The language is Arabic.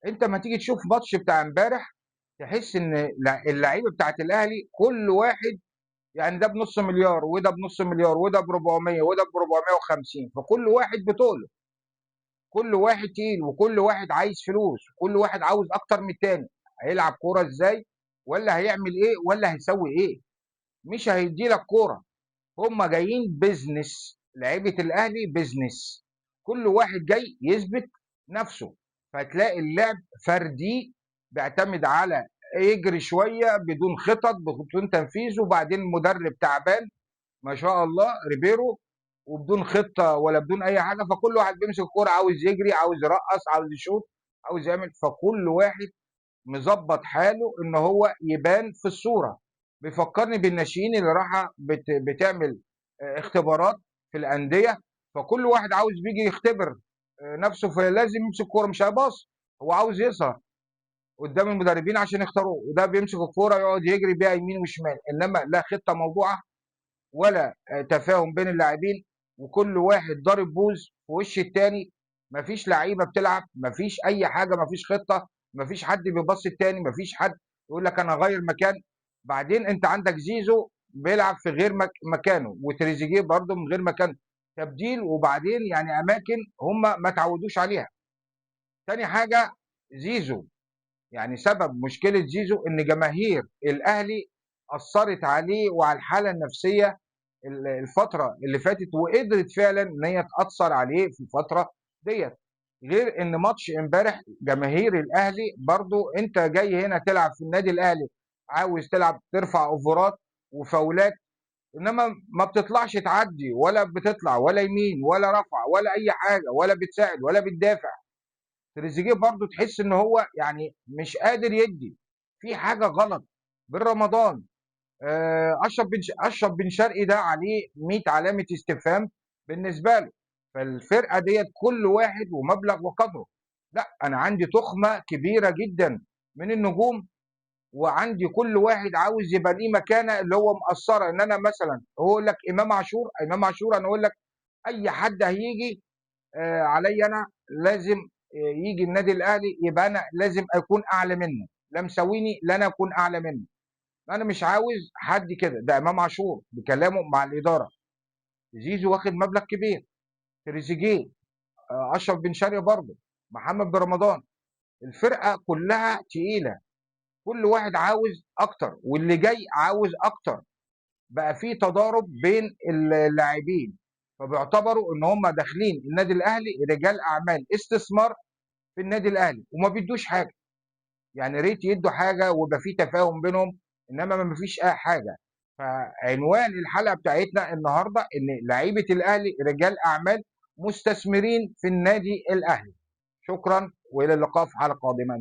انت ما تيجي تشوف ماتش بتاع امبارح تحس ان اللعيبه بتاعت الاهلي كل واحد يعني ده بنص مليار وده بنص مليار وده ب 400 وده ب 450، فكل واحد بطوله، كل واحد تقيل وكل واحد عايز فلوس وكل واحد عاوز اكتر من التاني. هيلعب كوره ازاي؟ ولا هيعمل ايه؟ ولا هيسوي ايه؟ مش هيدي لك كوره. هم جايين بيزنس، لعيبه الاهلي بيزنس، كل واحد جاي يثبت نفسه. فتلاقي اللعب فردي، بيعتمد على يجري شويه بدون خطط بدون تنفيذ، وبعدين المدرب تعبان ما شاء الله ريبيرو، وبدون خطه ولا بدون اي حاجه، فكل واحد بيمسك الكوره عاوز يجري عاوز يرقص عاوز يشوط عاوز يعمل، فكل واحد مظبط حاله ان هو يبان في الصوره. بيفكرني بالناشئين اللي راحه بتعمل اختبارات في الانديه، فكل واحد عاوز بيجي يختبر نفسه، فلازم يمسك الكوره مش هيباص، هو عاوز يظهر قدام المدربين عشان يختاروه، وده بيمسك الكوره يقعد يجري بيها يمين وشمال، انما لا خطه موضوعه ولا تفاهم بين اللاعبين، وكل واحد ضارب بوز في وش التاني. مفيش لعيبه بتلعب، مفيش اي حاجه، مفيش خطه، مفيش حد بيبص التاني، مفيش حد يقول لك انا هغير مكان. بعدين انت عندك زيزو بيلعب في غير مكانه، وتريزيجيه برضه من غير مكانه، تبديل، وبعدين يعني اماكن هم ما تعودوش عليها. تاني حاجه زيزو، يعني سبب مشكله زيزو ان جماهير الاهلي اثرت عليه وعلى الحاله النفسيه الفتره اللي فاتت، وقدرت فعلا ان هي تاثر عليه في الفتره ديت. غير ان ماتش امبارح جماهير الاهلي برضو، انت جاي هنا تلعب في النادي الاهلي، عاوز تلعب ترفع اوفرات وفاولات، انما ما بتطلعش تعدي ولا بتطلع ولا يمين ولا رفع ولا اي حاجه ولا بتساعد ولا بتدافع. تريزيجيه برضو تحس ان هو يعني مش قادر يدي، في حاجه غلط. بن رمضان، اشرف بن شرقي ده عليه 100 علامه استفهام بالنسبه له. فالفرقه ديت كل واحد ومبلغ وقدره. لا انا عندي تخمه كبيره جدا من النجوم، وعندي كل واحد عاوز يبقى ليه مكانه اللي هو مقصره. ان انا مثلا هو يقول لك امام عاشور انا اقول لك اي حد هيجي عليا انا لازم يجي النادي الاهلي يبقى انا لازم اكون اعلى منه، لا مساويني لا انا اكون اعلى منه. انا مش عاوز حد كده، ده امام عاشور بكلامه مع الاداره. زيزو واخد مبلغ كبير، تريزيجيه، اشرف بن شرقي برضه، محمد بن رمضان، الفرقه كلها تقيله، كل واحد عاوز اكتر واللي جاي عاوز اكتر. بقى في تضارب بين اللاعبين، فبيعتبروا ان هم داخلين النادي الاهلي رجال اعمال استثمار في النادي الاهلي، وما بيدوش حاجه. يعني ريت يدوا حاجه ويبقى في تفاهم بينهم، انما ما فيش اي حاجه. فعنوان الحلقه بتاعتنا النهارده ان لعيبه الاهلي رجال اعمال مستثمرين في النادي الاهلي. شكرا والى اللقاء في حلقه قادمه.